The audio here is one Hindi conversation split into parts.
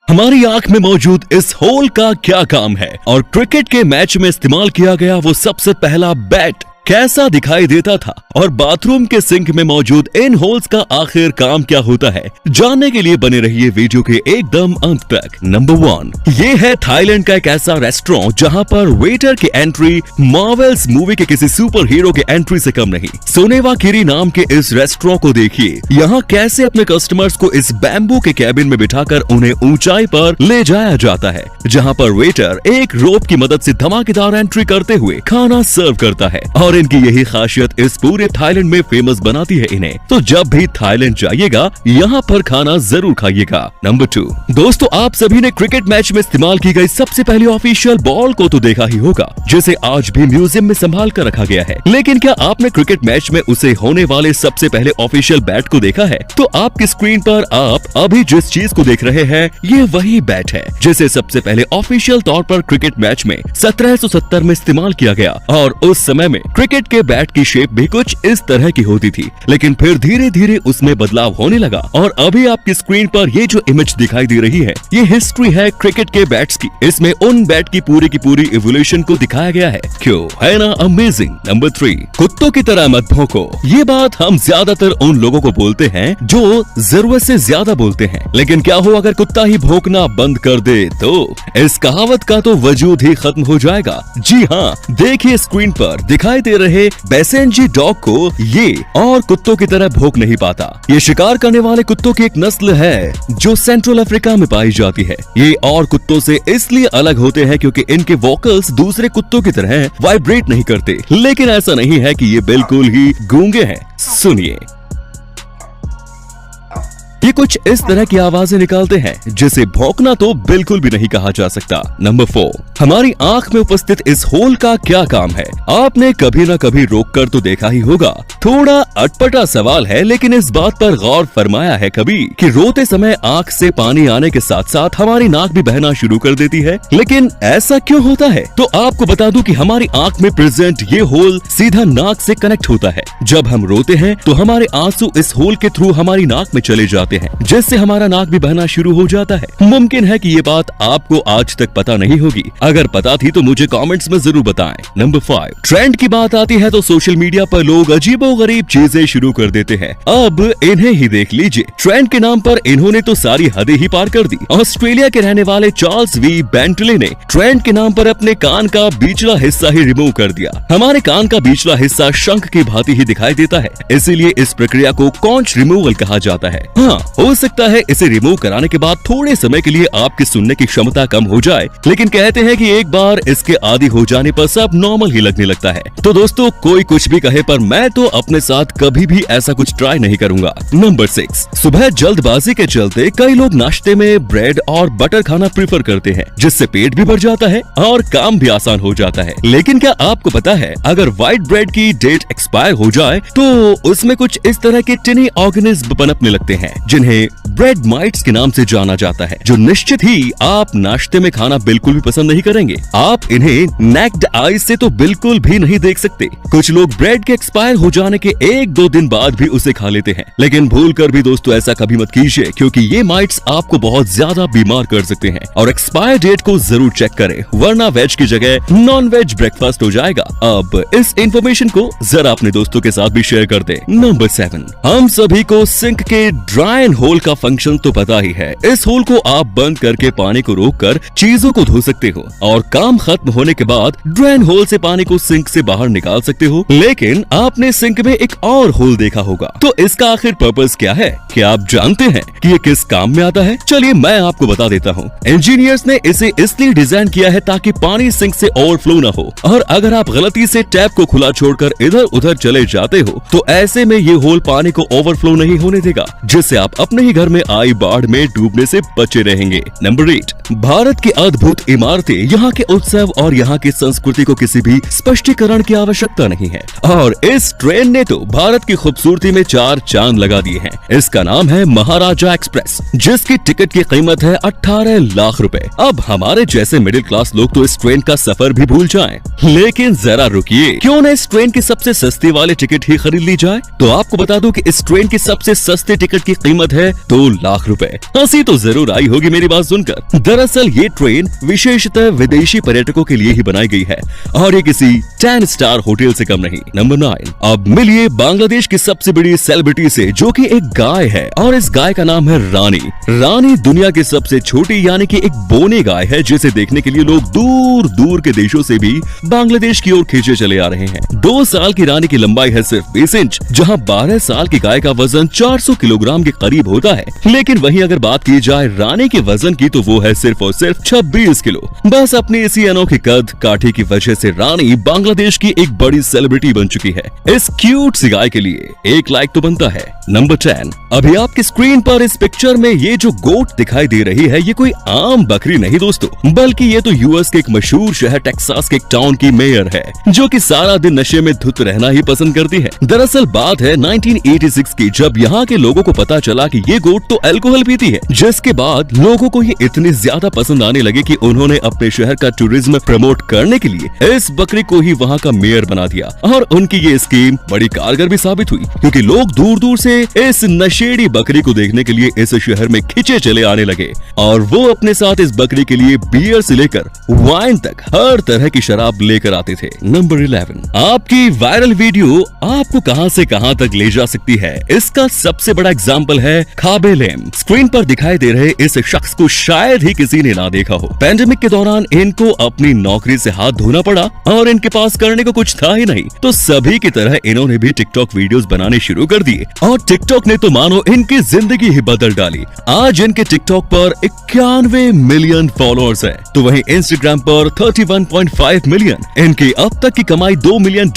हमारी आंख में मौजूद इस होल का क्या काम है और क्रिकेट के मैच में इस्तेमाल किया गया वो सबसे पहला बैट कैसा दिखाई देता था और बाथरूम के सिंक में मौजूद इन होल्स का आखिर काम क्या होता है, जानने के लिए बने रहिए वीडियो के एकदम अंत तक। नंबर 1, ये है थाईलैंड का एक ऐसा रेस्टोरेंट जहां पर वेटर की एंट्री मार्वल्स मूवी के किसी सुपर हीरो के एंट्री से कम नहीं। सोनेवा किरी नाम के इस रेस्टोरेंट को देखिए, यहाँ कैसे अपने कस्टमर्स को इस बैम्बू के कैबिन में बिठाकर उन्हें ऊंचाई पर ले जाया जाता है, जहाँ पर वेटर एक रोप की मदद से धमाकेदार एंट्री करते हुए खाना सर्व करता है और इनकी यही खासियत इस पूरे थाईलैंड में फेमस बनाती है इन्हें। तो जब भी थाईलैंड जाइएगा यहाँ पर खाना जरूर खाइएगा। नंबर 2, दोस्तों आप सभी ने क्रिकेट मैच में इस्तेमाल की गई सबसे पहली ऑफिशियल बॉल को तो देखा ही होगा, जिसे आज भी म्यूजियम में संभाल कर रखा गया है। लेकिन क्या आपने क्रिकेट मैच में उसे होने वाले सबसे पहले ऑफिशियल बैट को देखा है? तो आपकी स्क्रीन पर आप अभी जिस चीज को देख रहे हैं ये वही बैट है, जिसे सबसे पहले ऑफिशियल तौर पर क्रिकेट मैच में 1770 में इस्तेमाल किया गया। और उस समय में क्रिकेट के बैट की शेप भी कुछ इस तरह की होती थी, लेकिन फिर धीरे धीरे उसमें बदलाव होने लगा और अभी आपकी स्क्रीन पर ये जो इमेज दिखाई दे रही है ये हिस्ट्री है क्रिकेट के बैट्स की। इसमें उन बैट की पूरी इवोल्यूशन को दिखाया गया है। क्यों, है ना अमेजिंग। नंबर 3, कुत्तों की तरह मत भौंको। ये बात हम ज्यादातर उन लोगों को बोलते हैं जो जरूरत से ज्यादा बोलते हैं, लेकिन क्या हो अगर कुत्ता ही भौंकना बंद कर दे तो इस कहावत का तो वजूद ही खत्म हो जाएगा। जी हाँ, देखिए स्क्रीन पर दिखाई दे रहे बैसेंजी डॉग को ये और कुत्तों की तरह भौंक नहीं पाता। ये शिकार करने वाले कुत्तों की एक नस्ल है जो सेंट्रल अफ्रीका में पाई जाती है। ये और कुत्तों से इसलिए अलग होते हैं क्योंकि इनके वोकल्स दूसरे कुत्तों की तरह वाइब्रेट नहीं करते, लेकिन ऐसा नहीं है कि ये बिल्कुल ही गूंगे हैं। सुनिए, ये कुछ इस तरह की आवाजें निकालते हैं जिसे भौंकना तो बिल्कुल भी नहीं कहा जा सकता। नंबर 4, हमारी आंख में उपस्थित इस होल का क्या काम है? आपने कभी न कभी रोक कर तो देखा ही होगा। थोड़ा अटपटा सवाल है, लेकिन इस बात पर गौर फरमाया है कभी कि रोते समय आंख से पानी आने के साथ साथ हमारी नाक भी बहना शुरू कर देती है? लेकिन ऐसा क्यों होता है? तो आपको बता दूं कि हमारी आंख में प्रेजेंट ये होल सीधा नाक से कनेक्ट होता है। जब हम रोते हैं तो हमारे आंसू इस होल के थ्रू हमारी नाक में चले जाते हैं, जिससे हमारा नाक भी बहना शुरू हो जाता है। मुमकिन है कि ये बात आपको आज तक पता नहीं होगी। अगर पता थी तो मुझे कमेंट्स में जरूर बताएं। नंबर 5, ट्रेंड की बात आती है तो सोशल मीडिया पर लोग अजीबोगरीब चीजें शुरू कर देते हैं। अब इन्हें ही देख लीजिए। ट्रेंड के नाम पर इन्होंने तो सारी हदें ही पार कर दी। ऑस्ट्रेलिया के रहने वाले चार्ल्स वी बेंटले ने ट्रेंड के नाम पर अपने कान का बीचला हिस्सा ही रिमूव कर दिया। हमारे कान का बीचला हिस्सा शंख की भांति ही दिखाई देता है, इसीलिए इस प्रक्रिया को कॉन्च रिमूवल कहा जाता है। हाँ, हो सकता है इसे रिमूव कराने के बाद थोड़े समय के लिए आपकी सुनने की क्षमता कम हो जाए, लेकिन कहते हैं कि एक बार इसके आदी हो जाने पर सब नॉर्मल ही लगने लगता है। तो दोस्तों कोई कुछ भी कहे पर मैं तो अपने साथ कभी भी ऐसा कुछ ट्राई नहीं करूंगा। नंबर 6, सुबह जल्दबाजी के चलते कई लोग नाश्ते में ब्रेड और बटर खाना प्रीफर करते हैं, जिससे पेट भी भर जाता है और काम भी आसान हो जाता है। लेकिन क्या आपको पता है अगर व्हाइट ब्रेड की डेट एक्सपायर हो जाए तो उसमें कुछ इस तरह के टिनी ऑर्गेनिज्म पनपने लगते हैं, जिन्हें ब्रेड माइट्स के नाम से जाना जाता है, जो निश्चित ही आप नाश्ते में खाना बिल्कुल भी पसंद नहीं करेंगे। आप इन्हें नेक्ड आईज से तो बिल्कुल भी नहीं देख सकते। कुछ लोग ब्रेड के एक्सपायर हो जाने के 1-2 दिन बाद भी उसे खा लेते हैं, लेकिन भूल कर भी दोस्तों ऐसा कभी मत कीजिए, क्योंकि ये माइट्स आपको बहुत ज्यादा बीमार कर सकते हैं। और एक्सपायर डेट को जरूर चेक करें, वरना वेज की जगह नॉन वेज ब्रेकफास्ट हो जाएगा। अब इस इंफॉर्मेशन को जरा अपने दोस्तों के साथ भी शेयर कर दें। नंबर 7, हम सभी को सिंक के ड्राइन होल का फंक्शन तो पता ही है। इस होल को आप बंद करके पानी को रोककर चीजों को धो सकते हो और काम खत्म होने के बाद ड्रेन होल से पानी को सिंक से बाहर निकाल सकते हो। लेकिन आपने सिंक में एक और होल देखा होगा, तो इसका आखिर पर्पस क्या है? क्या आप जानते हैं कि ये किस काम में आता है? चलिए मैं आपको बता देता हूँ। इंजीनियर्स ने इसे इसलिए डिजाइन किया है ताकि पानी सिंक से ओवरफ्लो न हो, और अगर आप गलती से टैप को खुला छोड़कर इधर उधर चले जाते हो तो ऐसे में ये होल पानी को ओवरफ्लो नहीं होने देगा, जिससे आप अपने ही घर में आई बाढ़ में डूबने से बचे रहेंगे। नंबर 8, भारत की अद्भुत इमारतें, यहाँ के उत्सव और यहाँ की संस्कृति को किसी भी स्पष्टीकरण की आवश्यकता नहीं है, और इस ट्रेन ने तो भारत की खूबसूरती में 4 चांद लगा दिए हैं। इसका नाम है महाराजा एक्सप्रेस, जिसकी टिकट की कीमत है 18 लाख रुपए। अब हमारे जैसे मिडिल क्लास लोग तो इस ट्रेन का सफर भी भूल जाएं, लेकिन जरा रुकिए, क्यों न इस ट्रेन की सबसे सस्ती वाली टिकट ही खरीद ली जाए? तो आपको बता दूं कि इस ट्रेन की सबसे सस्ती टिकट की कीमत कीमत है 2 लाख रुपए। हंसी तो जरूर आई होगी मेरी बात सुनकर। दरअसल ये ट्रेन विशेषतः विदेशी पर्यटकों के लिए ही बनाई गई है और ये किसी 10 स्टार होटल से कम नहीं। नंबर 9, अब मिलिए बांग्लादेश की सबसे बड़ी सेलिब्रिटी से, जो कि एक गाय है और इस गाय का नाम है रानी। रानी दुनिया की सबसे छोटी यानी कि एक बोनी गाय है, जिसे देखने के लिए लोग दूर दूर के देशों से भी बांग्लादेश की ओर खींचे चले आ रहे हैं। 2 साल की रानी की लंबाई है सिर्फ 20 इंच, जहां 12 साल की गाय का वजन 400 किलोग्राम के करीब होता है। लेकिन वहीं अगर बात की जाए रानी के वजन की तो वो है सिर्फ और सिर्फ 26 किलो। बस अपनी इसी अनोखी कद काठी की वजह से रानी बांग्लादेश की एक बड़ी सेलिब्रिटी बन चुकी है। इस क्यूट सी गाय के लिए 1 लाइक तो बनता है। नंबर 10, अभी आपकी स्क्रीन पर इस पिक्चर में ये जो गोट दिखाई दे रही है, ये कोई आम बकरी नहीं दोस्तों, बल्कि ये तो यूएस के एक मशहूर शहर टेक्सास के एक टाउन की मेयर है, जो कि सारा दिन नशे में धुत रहना ही पसंद करती है। दरअसल बात है 1986 की, जब यहाँ के लोगों को पता चला कि ये गोट तो अल्कोहल पीती है, जिसके बाद लोगों को ये इतनी ज्यादा पसंद आने लगे कि उन्होंने अपने शहर का टूरिज्म प्रमोट करने के लिए इस बकरी को ही वहाँ का मेयर बना दिया। और उनकी ये स्कीम बड़ी कारगर भी साबित हुई, क्योंकि लोग दूर दूर से इस नशेड़ी बकरी को देखने के लिए इस शहर में खिंचे चले आने लगे और वो अपने साथ इस बकरी के लिए बियर से लेकर वाइन तक हर तरह की शराब लेकर आते थे। नंबर 11, आपकी वायरल वीडियो आपको कहां से कहां तक ले जा सकती है, इसका सबसे बड़ा एग्जाम्पल है खाबे लेम। स्क्रीन पर दिखाई दे रहे इस शख्स को शायद ही किसी ने ना देखा हो। पैंडेमिक के दौरान इनको अपनी नौकरी से हाथ धोना पड़ा और इनके पास करने को कुछ था ही नहीं, तो सभी की तरह इन्होंने भी टिकटॉक वीडियोस बनाने शुरू कर दिए और टिकटॉक ने तो मानो इनकी जिंदगी ही बदल डाली। आज इनके टिकटॉक पर 91 मिलियन फॉलोअर्स हैं, तो वहीं इंस्टाग्राम पर 31.5 मिलियन। इनकी अब तक की कमाई $2 मिलियन।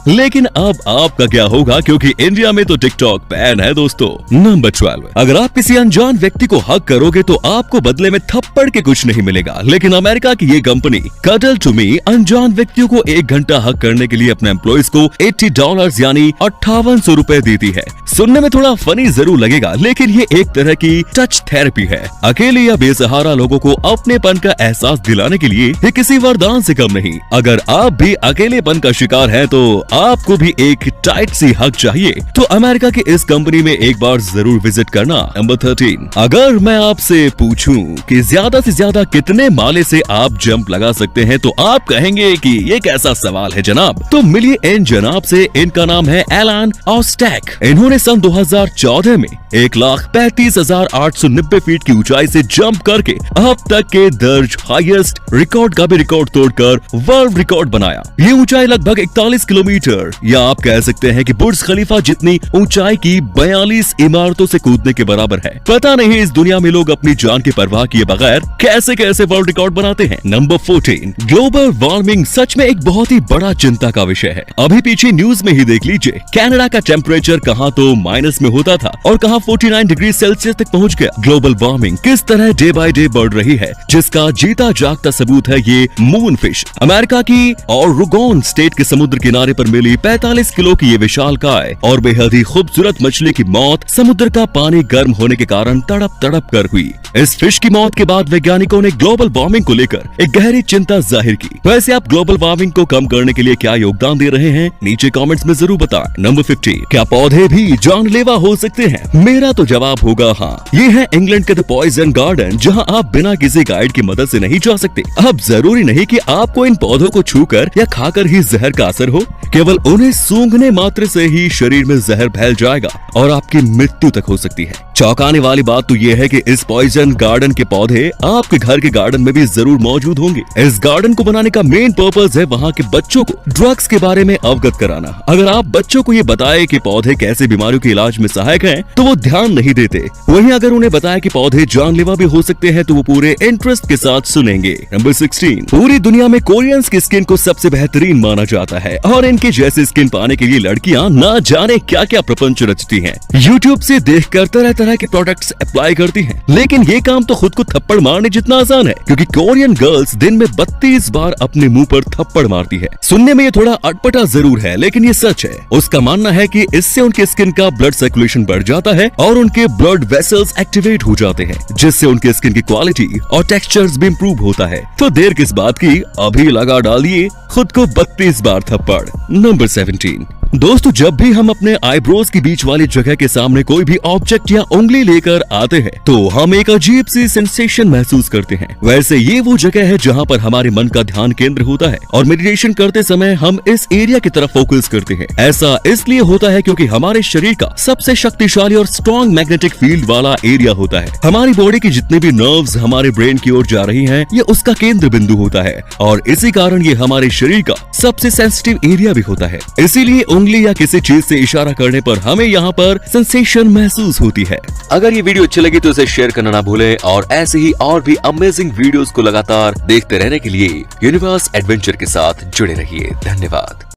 लेकिन अब आपका क्या होगा, क्योंकि इंडिया में तो टिकटॉक बैन है दोस्तों। नंबर 12, अगर आप किसी अनजान व्यक्ति को हक करोगे तो आपको बदले में थप्पड़ के कुछ नहीं मिलेगा, लेकिन अमेरिका की ये कंपनी कडल टू मी अनजान व्यक्तियों को 1 घंटा हक करने के लिए अपने एम्प्लॉइज को $80 यानी 5800 रुपए देती है। सुनने में थोड़ा फनी जरूर लगेगा, लेकिन ये एक तरह की टच थेरेपी है। अकेले या बेसहारा लोगों को अपनेपन का एहसास दिलाने के लिए ये किसी वरदान से कम नहीं। अगर आप भी अकेलेपन का शिकार हैं तो आपको भी एक टाइट सी हक चाहिए, तो अमेरिका की इस कंपनी में एक बार जरूर विजिट करना। नंबर 13, अगर मैं आपसे पूछूं कि ज्यादा से ज्यादा कितने माले से आप जंप लगा सकते हैं, तो आप कहेंगे कि ये कैसा सवाल है जनाब। तो मिलिए इन जनाब से, इनका नाम है एलन ऑस्टैक। इन्होंने सन 2014 में 1,35,890 फीट की ऊंचाई से जंप करके अब तक के दर्ज हाईएस्ट रिकॉर्ड का भी रिकॉर्ड तोड़कर वर्ल्ड रिकॉर्ड बनाया। ये ऊंचाई लगभग 41 किलोमीटर या आप कह सकते हैं कि बुर्ज खलीफा जितनी ऊंचाई की 42 इमारतों से कूदने के बराबर है। पता नहीं इस दुनिया में लोग अपनी जान की परवाह किए बगैर कैसे कैसे वर्ल्ड रिकॉर्ड बनाते हैं। नंबर 14, ग्लोबल वार्मिंग सच में एक बहुत ही बड़ा चिंता का विषय है। अभी पीछे न्यूज में ही देख लीजिए, कनाडा का टेम्परेचर कहां तो माइनस में होता था और कहां 49 डिग्री सेल्सियस तक पहुंच गया। ग्लोबल वार्मिंग किस तरह डे बाय डे बढ़ रही है, जिसका जीता जागता सबूत है ये मून फिश। अमेरिका की ऑरेगोन स्टेट के समुद्र किनारे पर मिली 45 किलो की ये विशालकाय और बेहद ही खूबसूरत मछली की मौत समुद्र का पानी गर्म होने के कारण तड़प तड़प कर हुई। इस फिश की मौत के बाद वैज्ञानिकों ने ग्लोबल वार्मिंग को लेकर एक गहरी चिंता जाहिर की। वैसे आप ग्लोबल वार्मिंग को कम करने के लिए क्या योगदान दे रहे हैं, नीचे कमेंट्स में जरूर बताएं। नंबर 15, क्या पौधे भी जानलेवा हो सकते हैं? मेरा तो जवाब होगा हाँ। ये है इंग्लैंड के द पॉइजन गार्डन, जहां आप बिना किसी गाइड की मदद से नहीं जा सकते। अब जरूरी नहीं कि आपको इन पौधों को छूकर या खाकर ही जहर का असर हो, केवल उन्हें सूंघने मात्र से ही शरीर में जहर फैल जाएगा और आपकी मृत्यु तक हो सकती है। चौंकाने वाली बात तो ये है कि इस पॉइजन गार्डन के पौधे आपके घर के गार्डन में भी जरूर मौजूद होंगे। इस गार्डन को बनाने का मेन पर्पस है वहाँ के बच्चों को ड्रग्स के बारे में अवगत कराना। अगर आप बच्चों को ये बताए कि पौधे कैसे बीमारियों के इलाज में सहायक हैं, तो वो ध्यान नहीं देते। वहीं अगर उन्हें बताया कि पौधे जानलेवा भी हो सकते हैं, तो वो पूरे इंटरेस्ट के साथ सुनेंगे। नंबर 16, पूरी दुनिया में कोरियंस की स्किन को सबसे बेहतरीन माना जाता है और इनके जैसे स्किन पाने के लिए लड़कियां ना जाने क्या क्या प्रपंच रचती हैं। यूट्यूब से देखकर तरह तरह के प्रोडक्ट्स अप्लाई करती हैं, लेकिन ये काम तो खुद को थप्पड़ मारने जितना आसान है, क्योंकि कोरियन गर्ल्स दिन में 32 बार अपने मुंह पर थप्पड़ मारती है। सुनने में ये थोड़ा अटपटा जरूर है, लेकिन ये सच है। उसका मानना है कि इससे उनके स्किन का ब्लड सर्कुलेशन बढ़ जाता है और उनके ब्लड वेसल्स एक्टिवेट हो जाते हैं, जिससे उनके स्किन की क्वालिटी और टेक्सचर्स भी इम्प्रूव होता है। तो देर किस बात की, अभी लगा डालिए खुद को 32 बार थप्पड़। नंबर 17, दोस्तों, जब भी हम अपने आईब्रोज के बीच वाली जगह के सामने कोई भी ऑब्जेक्ट या उंगली लेकर आते हैं तो हम एक अजीब सी सेंसेशन महसूस करते हैं। वैसे ये वो जगह है जहाँ पर हमारे मन का ध्यान केंद्र होता है और मेडिटेशन करते समय हम इस एरिया की तरफ फोकस करते हैं। ऐसा इसलिए होता है क्योंकि हमारे शरीर का सबसे शक्तिशाली और स्ट्रॉन्ग मैग्नेटिक फील्ड वाला एरिया होता है। हमारी बॉडी की जितने भी नर्व्स हमारे ब्रेन की ओर जा रही हैं, ये उसका केंद्र बिंदु होता है और इसी कारण ये हमारे शरीर का सबसे सेंसिटिव एरिया भी होता है। इसीलिए उंगली या किसी चीज से इशारा करने पर हमें यहाँ पर सेंसेशन महसूस होती है। अगर ये वीडियो अच्छी लगी तो इसे शेयर करना ना भूलें और ऐसे ही और भी अमेजिंग वीडियोस को लगातार देखते रहने के लिए यूनिवर्स एडवेंचर के साथ जुड़े रहिए। धन्यवाद।